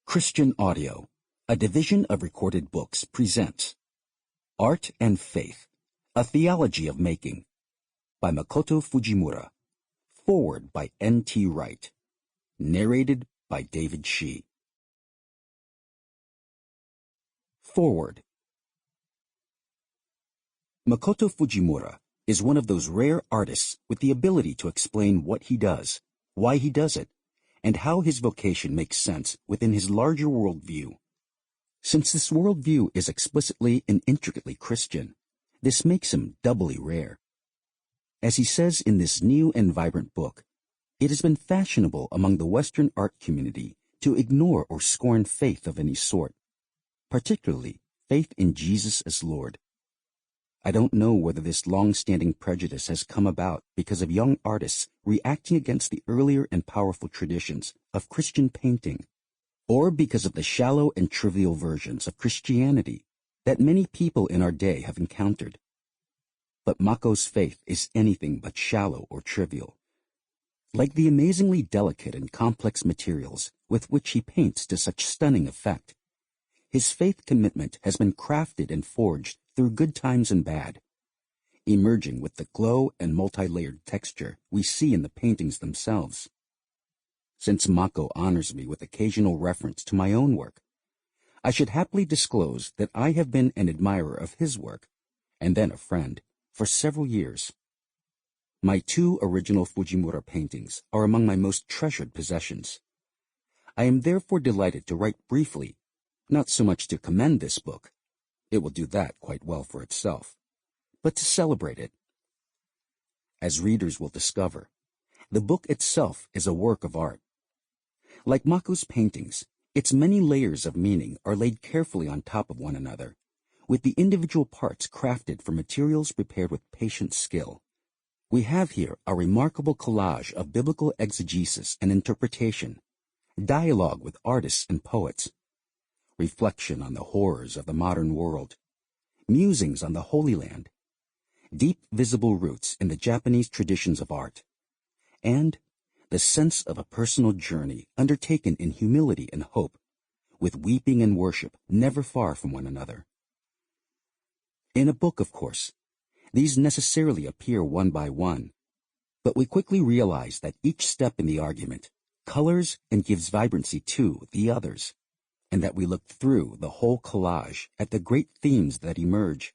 Christian Audio, a division of Recorded Books, presents Art and Faith, A Theology of Making, by Makoto Fujimura. Forward by N.T. Wright. Narrated by David Shih. Forward. Makoto Fujimura is one of those rare artists with the ability to explain what he does, why he does it, and how his vocation makes sense within his larger worldview. Since this worldview is explicitly and intricately Christian, this makes him doubly rare. As he says in this new and vibrant book, it has been fashionable among the Western art community to ignore or scorn faith of any sort, particularly faith in Jesus as Lord. I don't know whether this long-standing prejudice has come about because of young artists reacting against the earlier and powerful traditions of Christian painting, or because of the shallow and trivial versions of Christianity that many people in our day have encountered. But Mako's faith is anything but shallow or trivial. Like the amazingly delicate and complex materials with which he paints to such stunning effect, his faith commitment has been crafted and forged through good times and bad, emerging with the glow and multi-layered texture we see in the paintings themselves. Since Mako honors me with occasional reference to my own work, I should happily disclose that I have been an admirer of his work, and then a friend, for several years. My two original Fujimura paintings are among my most treasured possessions. I am therefore delighted to write briefly, not so much to commend this book, it will do that quite well for itself, but to celebrate it. As readers will discover, the book itself is a work of art. Like Mako's paintings, its many layers of meaning are laid carefully on top of one another, with the individual parts crafted from materials prepared with patient skill. We have here a remarkable collage of biblical exegesis and interpretation, dialogue with artists and poets, reflection on the horrors of the modern world, musings on the Holy Land, deep visible roots in the Japanese traditions of art, and the sense of a personal journey undertaken in humility and hope, with weeping and worship never far from one another. In a book, of course, these necessarily appear one by one, but we quickly realize that each step in the argument colors and gives vibrancy to the others, and that we look through the whole collage at the great themes that emerge.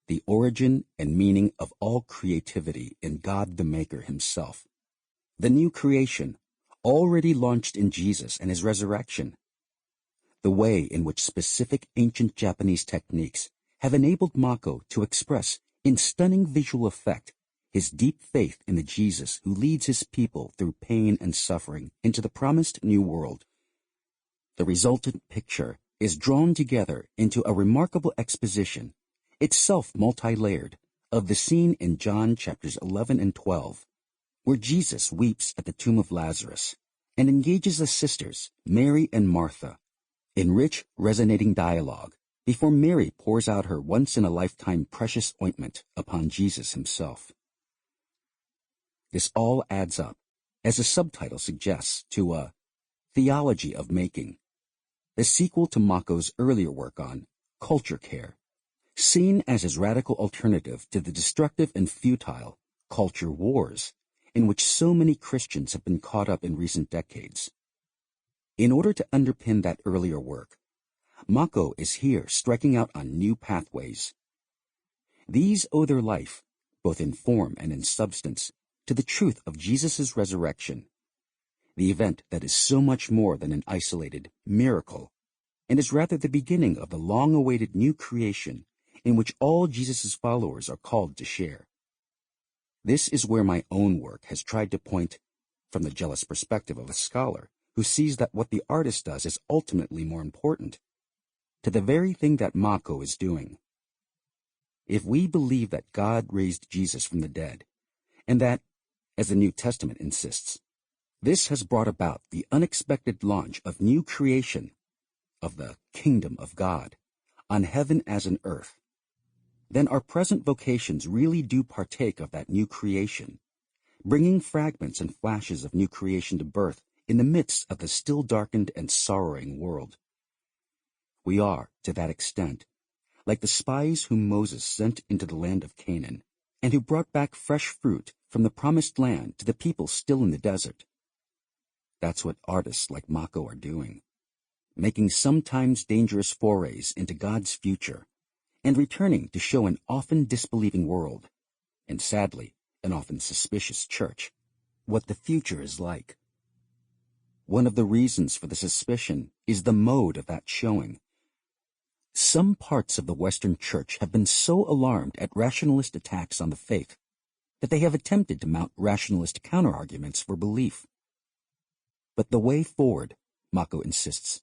The origin and meaning of all creativity in God the Maker himself. The new creation, already launched in Jesus and his resurrection. The way in which specific ancient Japanese techniques have enabled Mako to express in stunning visual effect his deep faith in the Jesus who leads his people through pain and suffering into the promised new world. The resultant picture is drawn together into a remarkable exposition, itself multi-layered, of the scene in John chapters 11 and 12, where Jesus weeps at the tomb of Lazarus and engages the sisters, Mary and Martha, in rich, resonating dialogue before Mary pours out her once-in-a-lifetime precious ointment upon Jesus himself. This all adds up, as the subtitle suggests, to a Theology of Making, the sequel to Mako's earlier work on culture care, seen as his radical alternative to the destructive and futile culture wars in which so many Christians have been caught up in recent decades. In order to underpin that earlier work, Mako is here striking out on new pathways. These owe their life, both in form and in substance, to the truth of Jesus' resurrection, the event that is so much more than an isolated miracle, and is rather the beginning of the long-awaited new creation in which all Jesus' followers are called to share. This is where my own work has tried to point, from the jealous perspective of a scholar who sees that what the artist does is ultimately more important, to the very thing that Mako is doing. If we believe that God raised Jesus from the dead, and that, as the New Testament insists, this has brought about the unexpected launch of new creation, of the kingdom of God, on heaven as on earth, then our present vocations really do partake of that new creation, bringing fragments and flashes of new creation to birth in the midst of the still darkened and sorrowing world. We are, to that extent, like the spies whom Moses sent into the land of Canaan, and who brought back fresh fruit from the promised land to the people still in the desert. That's what artists like Mako are doing, making sometimes dangerous forays into God's future, and returning to show an often disbelieving world, and sadly, an often suspicious church, what the future is like. One of the reasons for the suspicion is the mode of that showing. Some parts of the Western Church have been so alarmed at rationalist attacks on the faith that they have attempted to mount rationalist counterarguments for belief. But the way forward, Mako insists,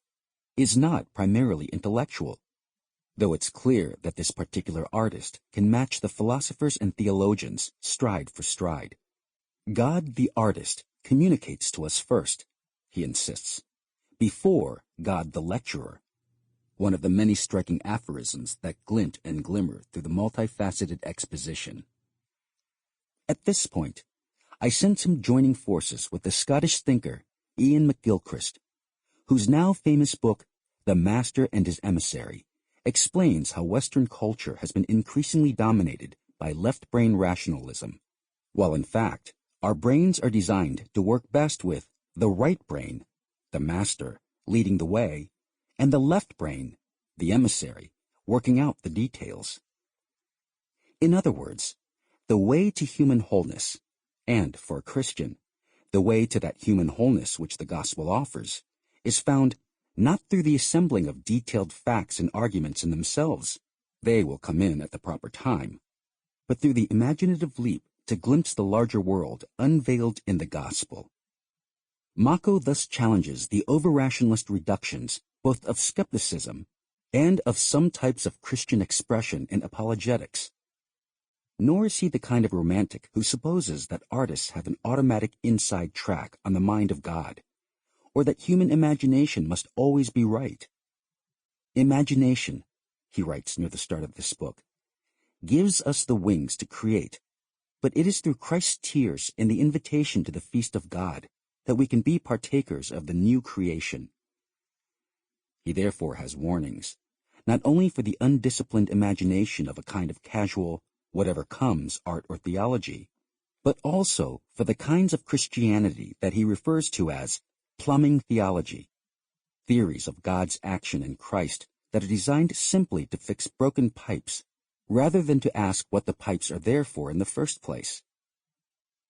is not primarily intellectual, though it's clear that this particular artist can match the philosophers and theologians stride for stride. God the artist communicates to us first, he insists, before God the lecturer, one of the many striking aphorisms that glint and glimmer through the multifaceted exposition. At this point, I sense him joining forces with the Scottish thinker Ian McGilchrist, whose now famous book, The Master and His Emissary, explains how Western culture has been increasingly dominated by left-brain rationalism, while in fact, our brains are designed to work best with the right brain, the master, leading the way, and the left brain, the emissary, working out the details. In other words, the way to human wholeness, and for a Christian, the way to that human wholeness which the gospel offers, is found not through the assembling of detailed facts and arguments in themselves, they will come in at the proper time, but through the imaginative leap to glimpse the larger world unveiled in the gospel. Mako thus challenges the over-rationalist reductions both of skepticism and of some types of Christian expression in apologetics. Nor is he the kind of romantic who supposes that artists have an automatic inside track on the mind of God, or that human imagination must always be right. Imagination, he writes near the start of this book, gives us the wings to create, but it is through Christ's tears and the invitation to the feast of God that we can be partakers of the new creation. He therefore has warnings, not only for the undisciplined imagination of a kind of casual, whatever comes art or theology, but also for the kinds of Christianity that he refers to as plumbing theology, theories of God's action in Christ that are designed simply to fix broken pipes, rather than to ask what the pipes are there for in the first place.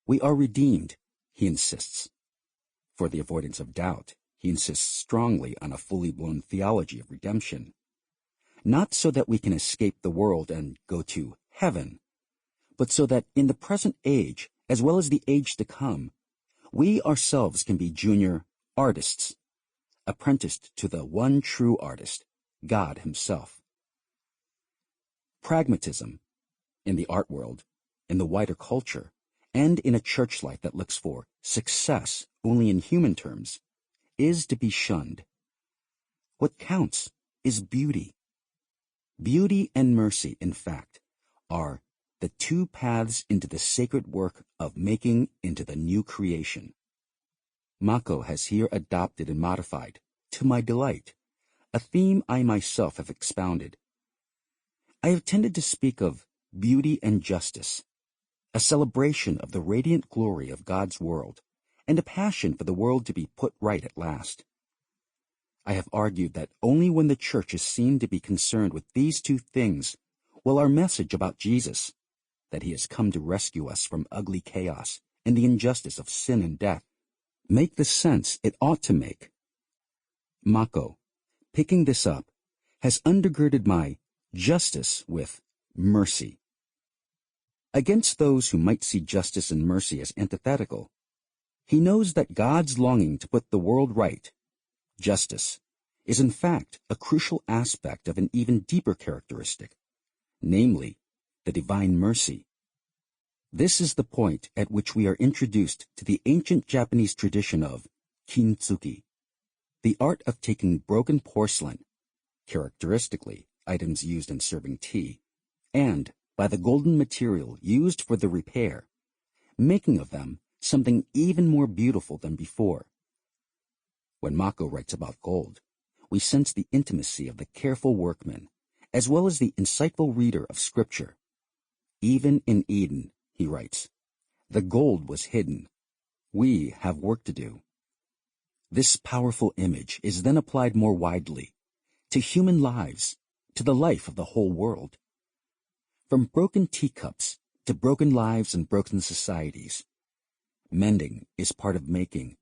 We are redeemed, he insists. For the avoidance of doubt, he insists strongly on a fully blown theology of redemption. Not so that we can escape the world and go to heaven, but so that in the present age, as well as the age to come, we ourselves can be junior artists, apprenticed to the one true artist, God himself. Pragmatism, in the art world, in the wider culture, and in a church life that looks for success only in human terms, is to be shunned. What counts is beauty. Beauty and mercy, in fact, are the two paths into the sacred work of making into the new creation. Mako has here adopted and modified, to my delight, a theme I myself have expounded. I have tended to speak of beauty and justice, a celebration of the radiant glory of God's world, and a passion for the world to be put right at last. I have argued that only when the church is seen to be concerned with these two things will our message about Jesus, that he has come to rescue us from ugly chaos and the injustice of sin and death, make the sense it ought to make. Mako, picking this up, has undergirded my justice with mercy. Against those who might see justice and mercy as antithetical, he knows that God's longing to put the world right, justice, is in fact a crucial aspect of an even deeper characteristic, namely, the divine mercy. This is the point at which we are introduced to the ancient Japanese tradition of Kintsugi, the art of taking broken porcelain, characteristically items used in serving tea, and, by the golden material used for the repair, making of them something even more beautiful than before. When Mako writes about gold, we sense the intimacy of the careful workman, as well as the insightful reader of Scripture. Even in Eden, he writes, the gold was hidden. We have work to do. This powerful image is then applied more widely, to human lives, to the life of the whole world. From broken teacups to broken lives and broken societies, mending is part of making,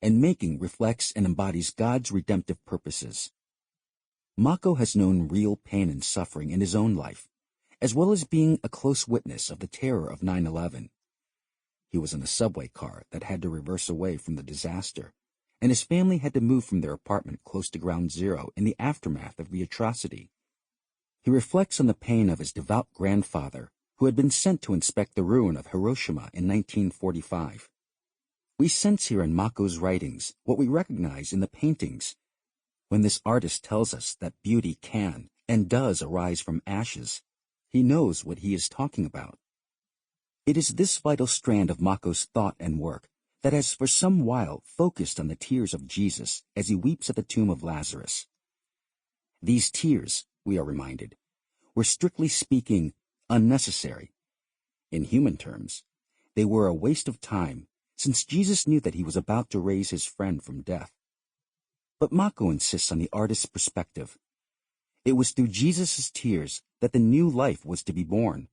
and making reflects and embodies God's redemptive purposes. Mako has known real pain and suffering in his own life, as well as being a close witness of the terror of 9/11. He was in a subway car that had to reverse away from the disaster, and his family had to move from their apartment close to Ground Zero in the aftermath of the atrocity. He reflects on the pain of his devout grandfather, who had been sent to inspect the ruin of Hiroshima in 1945. We sense here in Mako's writings what we recognize in the paintings. When this artist tells us that beauty can and does arise from ashes, he knows what he is talking about. It is this vital strand of Mako's thought and work that has for some while focused on the tears of Jesus as he weeps at the tomb of Lazarus. These tears, we are reminded, were strictly speaking unnecessary. In human terms, they were a waste of time, since Jesus knew that he was about to raise his friend from death. But Mako insists on the artist's perspective. It was through Jesus' tears that the new life was to be born,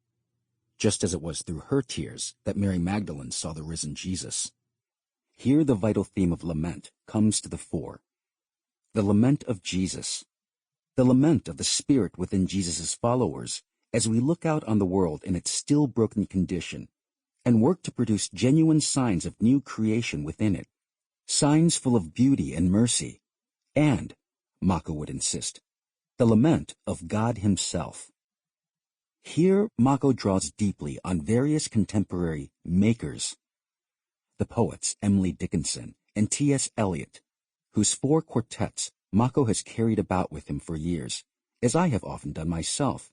just as it was through her tears that Mary Magdalene saw the risen Jesus. Here the vital theme of lament comes to the fore. The lament of Jesus, the lament of the spirit within Jesus' followers as we look out on the world in its still broken condition and work to produce genuine signs of new creation within it, signs full of beauty and mercy, and, Mako would insist, the lament of God himself. Here Mako draws deeply on various contemporary makers, the poets Emily Dickinson and T.S. Eliot, whose 4 quartets Mako has carried about with him for years, as I have often done myself,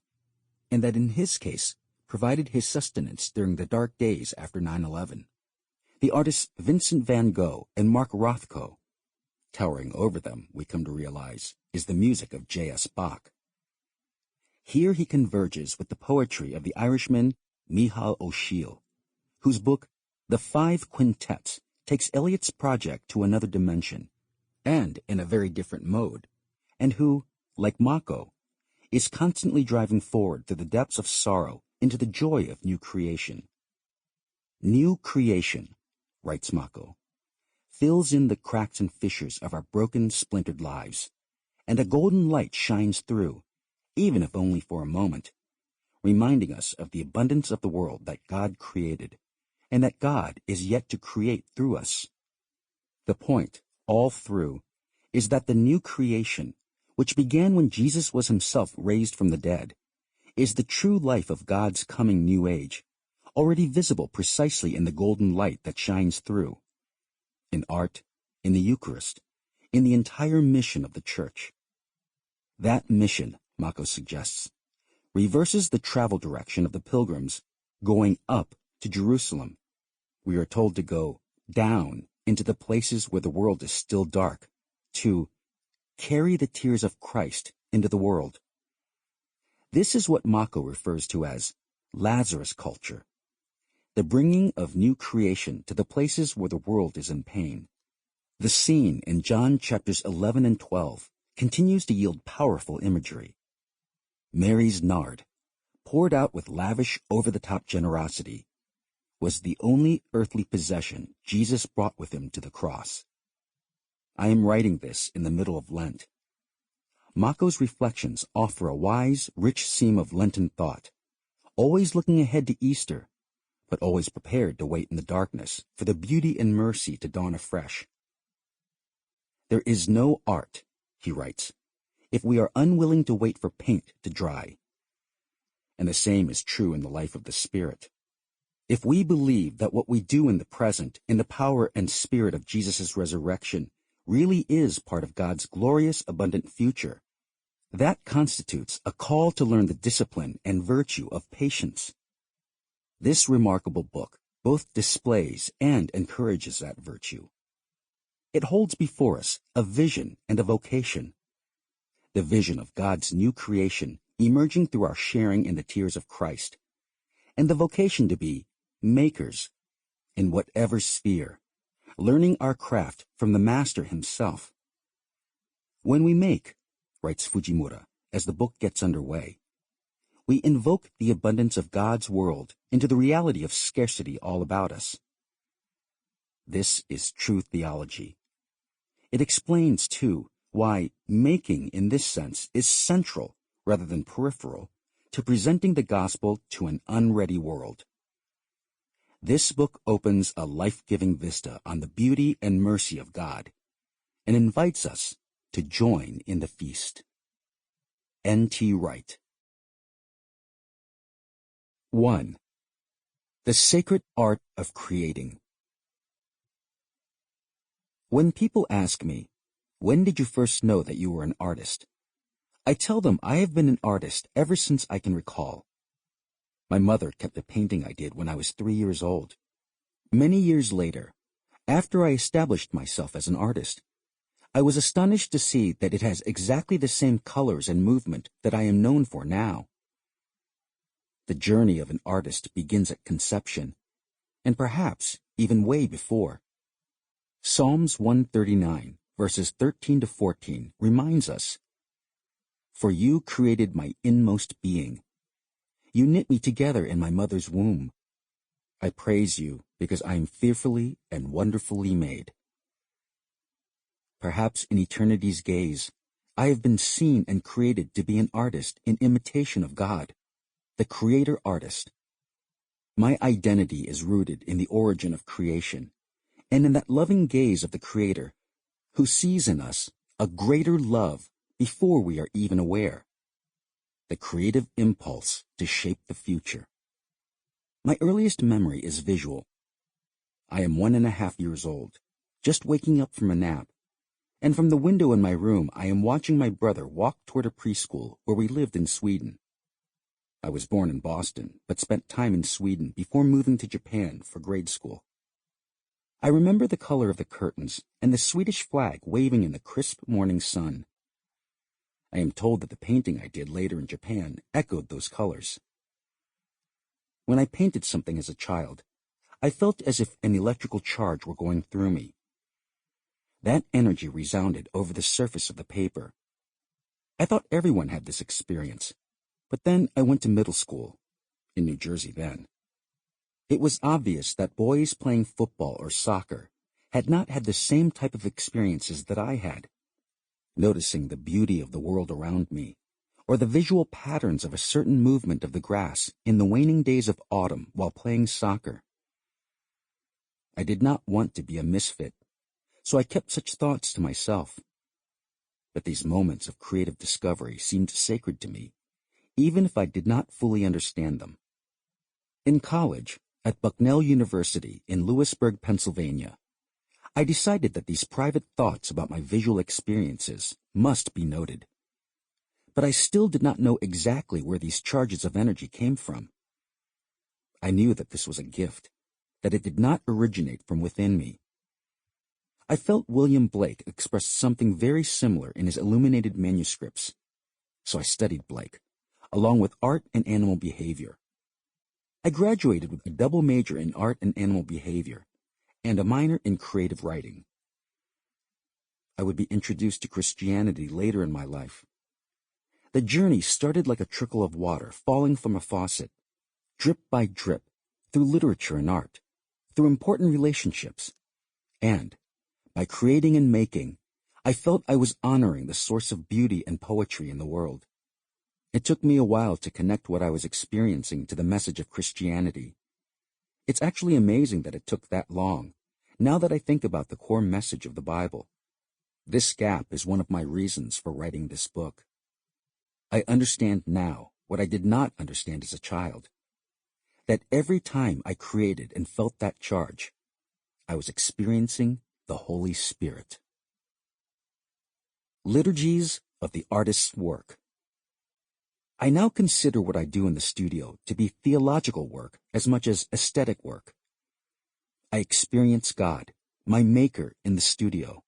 and that in his case provided his sustenance during the dark days after 9/11. The artists Vincent van Gogh and Mark Rothko. Towering over them, we come to realize, is the music of J.S. Bach. Here he converges with the poetry of the Irishman Micheál O'Sheill, whose book, The 5 Quintets, takes Eliot's project to another dimension, and in a very different mode, and who, like Mako, is constantly driving forward through the depths of sorrow into the joy of new creation. New creation, writes Mako, fills in the cracks and fissures of our broken, splintered lives, and a golden light shines through, even if only for a moment, reminding us of the abundance of the world that God created, and that God is yet to create through us. The point, all through, is that the new creation, which began when Jesus was himself raised from the dead, is the true life of God's coming new age, already visible precisely in the golden light that shines through, in art, in the Eucharist, in the entire mission of the Church. That mission, Mako suggests, reverses the travel direction of the pilgrims going up to Jerusalem. We are told to go down into the places where the world is still dark, to carry the tears of Christ into the world. This is what Mako refers to as Lazarus culture, the bringing of new creation to the places where the world is in pain. The scene in John chapters 11 and 12 continues to yield powerful imagery. Mary's nard, poured out with lavish, over-the-top generosity, was the only earthly possession Jesus brought with him to the cross. I am writing this in the middle of Lent. Mako's reflections offer a wise, rich seam of Lenten thought, always looking ahead to Easter, but always prepared to wait in the darkness for the beauty and mercy to dawn afresh. There is no art, he writes, if we are unwilling to wait for paint to dry. And the same is true in the life of the Spirit. If we believe that what we do in the present, in the power and spirit of Jesus' resurrection, really is part of God's glorious, abundant future, that constitutes a call to learn the discipline and virtue of patience. This remarkable book both displays and encourages that virtue. It holds before us a vision and a vocation. The vision of God's new creation emerging through our sharing in the tears of Christ, and the vocation to be makers in whatever sphere, learning our craft from the Master himself. When we make, writes Fujimura as the book gets underway, we invoke the abundance of God's world into the reality of scarcity all about us. This is true theology. It explains, too, why making in this sense is central rather than peripheral to presenting the gospel to an unready world. This book opens a life-giving vista on the beauty and mercy of God and invites us to join in the feast. N.T. Wright. 1. The Sacred Art of Creating. When people ask me, "When did you first know that you were an artist?" I tell them I have been an artist ever since I can recall. My mother kept a painting I did when I was 3 years old. Many years later, after I established myself as an artist, I was astonished to see that it has exactly the same colors and movement that I am known for now. The journey of an artist begins at conception, and perhaps even way before. Psalms 139, verses 13 to 14, reminds us, "For you created my inmost being. You knit me together in my mother's womb. I praise you because I am fearfully and wonderfully made." Perhaps in eternity's gaze, I have been seen and created to be an artist in imitation of God, the creator artist. My identity is rooted in the origin of creation, and in that loving gaze of the Creator, who sees in us a greater love before we are even aware, the creative impulse to shape the future. My earliest memory is visual. I am 1.5 years old, just waking up from a nap, and from the window in my room I am watching my brother walk toward a preschool where we lived in Sweden. I was born in Boston, but spent time in Sweden before moving to Japan for grade school. I remember the color of the curtains and the Swedish flag waving in the crisp morning sun. I am told that the painting I did later in Japan echoed those colors. When I painted something as a child, I felt as if an electrical charge were going through me. That energy resounded over the surface of the paper. I thought everyone had this experience, but then I went to middle school, in New Jersey then. It was obvious that boys playing football or soccer had not had the same type of experiences that I had, noticing the beauty of the world around me, or the visual patterns of a certain movement of the grass in the waning days of autumn while playing soccer. I did not want to be a misfit, so I kept such thoughts to myself. But these moments of creative discovery seemed sacred to me, even if I did not fully understand them. In college, at Bucknell University in Lewisburg, Pennsylvania, I decided that these private thoughts about my visual experiences must be noted. But I still did not know exactly where these charges of energy came from. I knew that this was a gift, that it did not originate from within me. I felt William Blake expressed something very similar in his illuminated manuscripts, so I studied Blake, along with art and animal behavior. I graduated with a double major in art and animal behavior, and a minor in creative writing. I would be introduced to Christianity later in my life. The journey started like a trickle of water falling from a faucet, drip by drip, through literature and art, through important relationships, and, by creating and making, I felt I was honoring the source of beauty and poetry in the world. It took me a while to connect what I was experiencing to the message of Christianity. It's actually amazing that it took that long, now that I think about the core message of the Bible. This gap is one of my reasons for writing this book. I understand now what I did not understand as a child, that every time I created and felt that charge, I was experiencing the Holy Spirit. Liturgies of the artist's work. I now consider what I do in the studio to be theological work as much as aesthetic work. I experience God, my maker in the studio.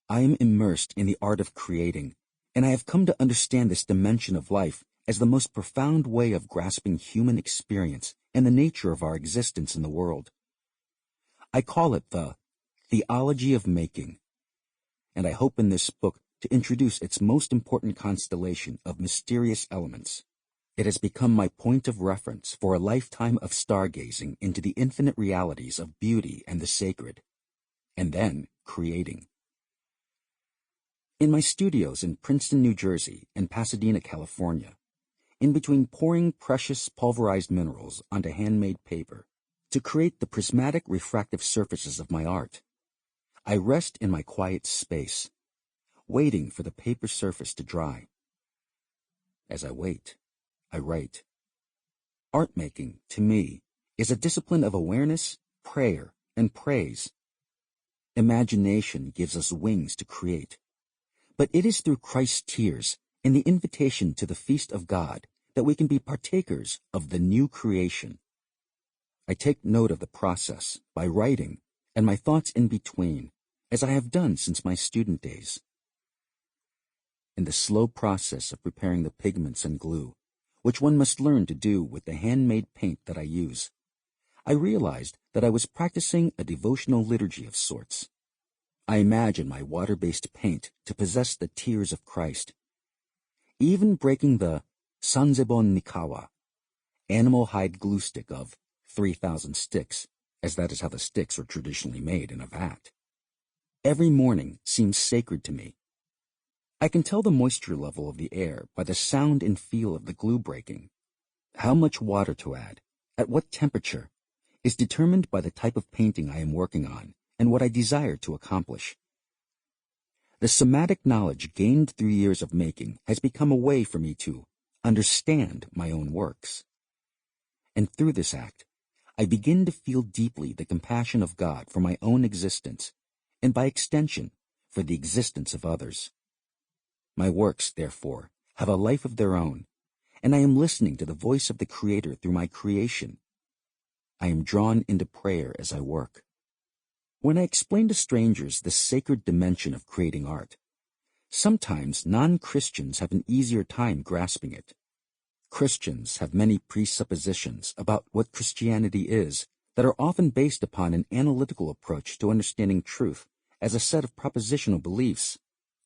I am immersed in the art of creating, and I have come to understand this dimension of life as the most profound way of grasping human experience and the nature of our existence in the world. I call it the Theology of Making, and I hope in this book to introduce its most important constellation of mysterious elements. It has become my point of reference for a lifetime of stargazing into the infinite realities of beauty and the sacred, and then creating. In my studios in Princeton, New Jersey, and Pasadena, California, in between pouring precious pulverized minerals onto handmade paper to create the prismatic refractive surfaces of my art, I rest in my quiet space, waiting for the paper surface to dry. As I wait, I write. Art making, to me, is a discipline of awareness, prayer, and praise. Imagination gives us wings to create. But it is through Christ's tears and the invitation to the feast of God that we can be partakers of the new creation. I take note of the process by writing and my thoughts in between, as I have done since my student days. In the slow process of preparing the pigments and glue, which one must learn to do with the handmade paint that I use, I realized that I was practicing a devotional liturgy of sorts. I imagine my water-based paint to possess the tears of Christ. Even breaking the Sanzebon Nikawa, animal hide glue stick of 3,000 sticks, as that is how the sticks are traditionally made in a vat. Every morning seems sacred to me. I can tell the moisture level of the air by the sound and feel of the glue breaking. How much water to add, at what temperature, is determined by the type of painting I am working on and what I desire to accomplish. The somatic knowledge gained through years of making has become a way for me to understand my own works. And through this act, I begin to feel deeply the compassion of God for my own existence, and by extension, for the existence of others. My works, therefore, have a life of their own, and I am listening to the voice of the Creator through my creation. I am drawn into prayer as I work. When I explain to strangers the sacred dimension of creating art, sometimes non-Christians have an easier time grasping it. Christians have many presuppositions about what Christianity is that are often based upon an analytical approach to understanding truth as a set of propositional beliefs,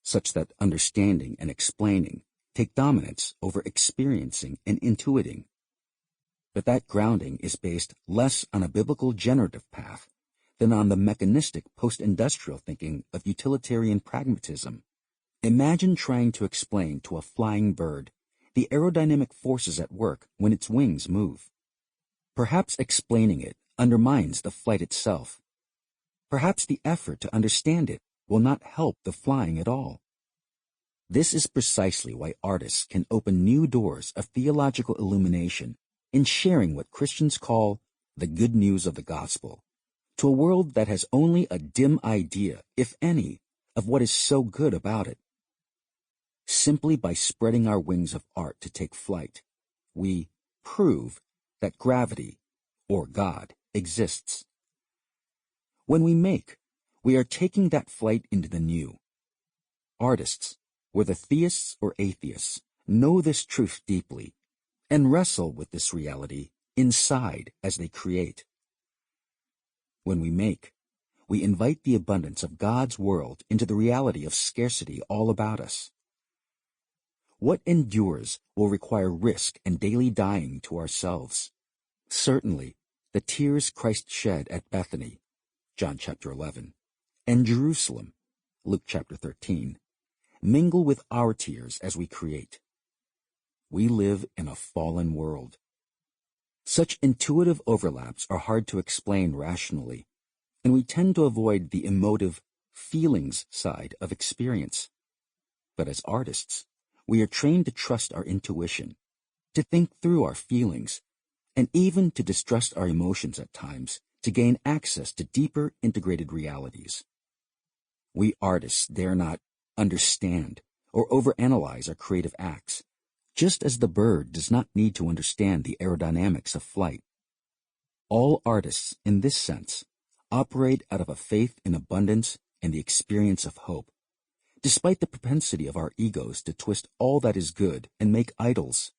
such that understanding and explaining take dominance over experiencing and intuiting. But that grounding is based less on a biblical generative path than on the mechanistic post-industrial thinking of utilitarian pragmatism. Imagine trying to explain to a flying bird the aerodynamic forces at work when its wings move. Perhaps explaining it undermines the flight itself. Perhaps the effort to understand it will not help the flying at all. This is precisely why artists can open new doors of theological illumination in sharing what Christians call the good news of the gospel to a world that has only a dim idea, if any, of what is so good about it. Simply by spreading our wings of art to take flight, we prove that gravity, or God, exists. When we make, we are taking that flight into the new. Artists, whether theists or atheists, know this truth deeply and wrestle with this reality inside as they create. When we make, we invite the abundance of God's world into the reality of scarcity all about us. What endures will require risk and daily dying to ourselves. Certainly, the tears Christ shed at Bethany, John chapter 11, and Jerusalem, Luke chapter 13, mingle with our tears as we create. We live in a fallen world. Such intuitive overlaps are hard to explain rationally, and we tend to avoid the emotive feelings side of experience. But as artists, we are trained to trust our intuition, to think through our feelings, and even to distrust our emotions at times to gain access to deeper integrated realities. We artists dare not understand or overanalyze our creative acts, just as the bird does not need to understand the aerodynamics of flight. All artists, in this sense, operate out of a faith in abundance and the experience of hope, despite the propensity of our egos to twist all that is good and make idols.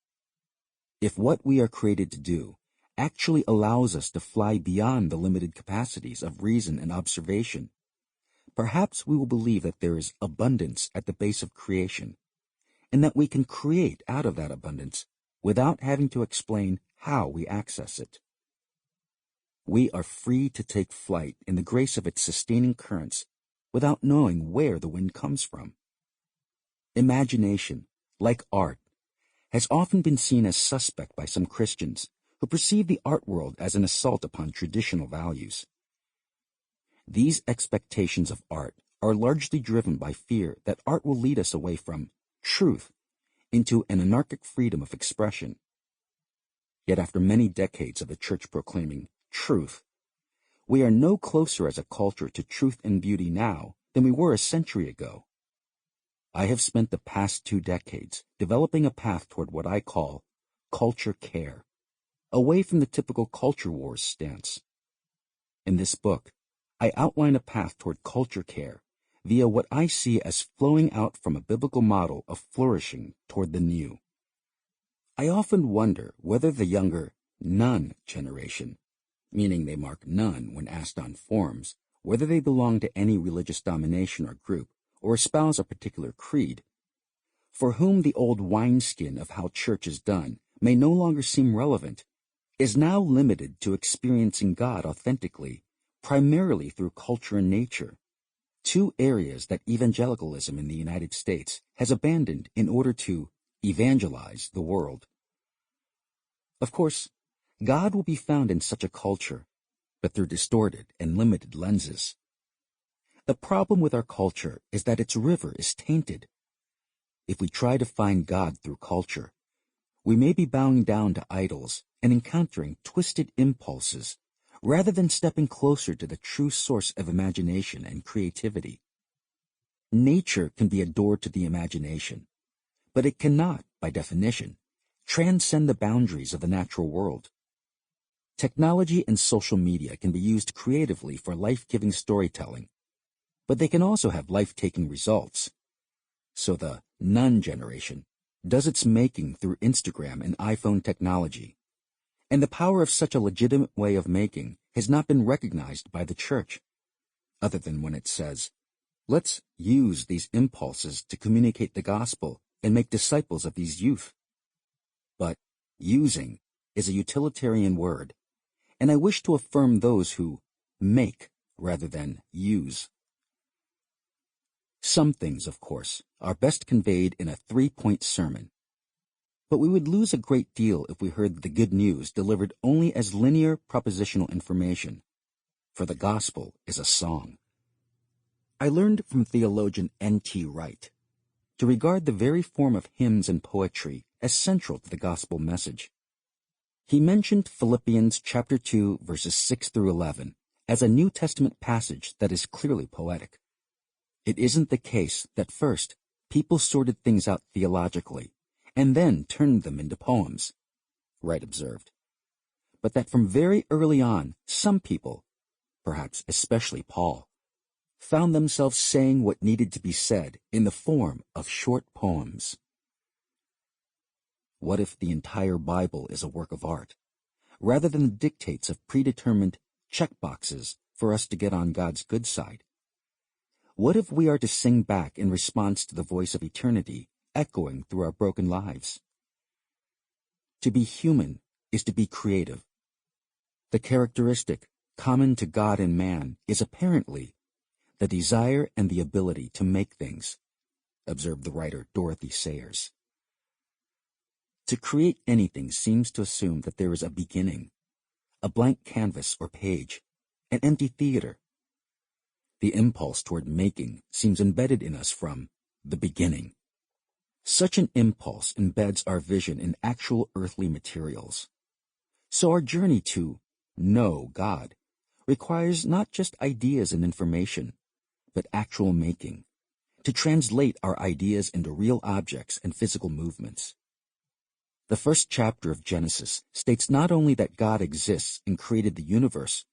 If what we are created to do actually allows us to fly beyond the limited capacities of reason and observation, perhaps we will believe that there is abundance at the base of creation, and that we can create out of that abundance without having to explain how we access it. We are free to take flight in the grace of its sustaining currents without knowing where the wind comes from. Imagination, like art, has often been seen as suspect by some Christians who perceive the art world as an assault upon traditional values. These expectations of art are largely driven by fear that art will lead us away from truth into an anarchic freedom of expression. Yet after many decades of the church proclaiming truth, we are no closer as a culture to truth and beauty now than we were a century ago. I have spent the past 2 decades developing a path toward what I call culture care, away from the typical culture wars stance. In this book, I outline a path toward culture care via what I see as flowing out from a biblical model of flourishing toward the new. I often wonder whether the younger none generation, meaning they mark none when asked on forums, whether they belong to any religious domination or group, or espouse a particular creed, for whom the old wineskin of how church is done may no longer seem relevant, is now limited to experiencing God authentically, primarily through culture and nature, 2 areas that evangelicalism in the United States has abandoned in order to evangelize the world. Of course, God will be found in such a culture, but through distorted and limited lenses. The problem with our culture is that its river is tainted. If we try to find God through culture, we may be bowing down to idols and encountering twisted impulses rather than stepping closer to the true source of imagination and creativity. Nature can be adored to the imagination, but it cannot, by definition, transcend the boundaries of the natural world. Technology and social media can be used creatively for life-giving storytelling, but they can also have life-taking results. So the none generation does its making through Instagram and iPhone technology, and the power of such a legitimate way of making has not been recognized by the church, other than when it says, let's use these impulses to communicate the gospel and make disciples of these youth. But using is a utilitarian word, and I wish to affirm those who make rather than use. Some things, of course, are best conveyed in a 3-point sermon, but we would lose a great deal if we heard the good news delivered only as linear propositional information, for the gospel is a song. I learned from theologian N.T. Wright to regard the very form of hymns and poetry as central to the gospel message. He mentioned Philippians chapter 2, verses 6 through 11 as a New Testament passage that is clearly poetic. It isn't the case that first people sorted things out theologically and then turned them into poems, Wright observed, but that from very early on, some people, perhaps especially Paul, found themselves saying what needed to be said in the form of short poems. What if the entire Bible is a work of art, rather than the dictates of predetermined checkboxes for us to get on God's good side? What if we are to sing back in response to the voice of eternity echoing through our broken lives? To be human is to be creative. The characteristic common to God and man is apparently the desire and the ability to make things, observed the writer Dorothy Sayers. To create anything seems to assume that there is a beginning, a blank canvas or page, an empty theater. The impulse toward making seems embedded in us from the beginning. Such an impulse embeds our vision in actual earthly materials. So our journey to know God requires not just ideas and information, but actual making, to translate our ideas into real objects and physical movements. The first chapter of Genesis states not only that God exists and created the universe,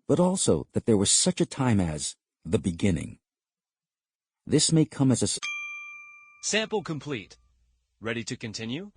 but also that there was such a time as the beginning. This may come as a Sample complete. Ready to continue?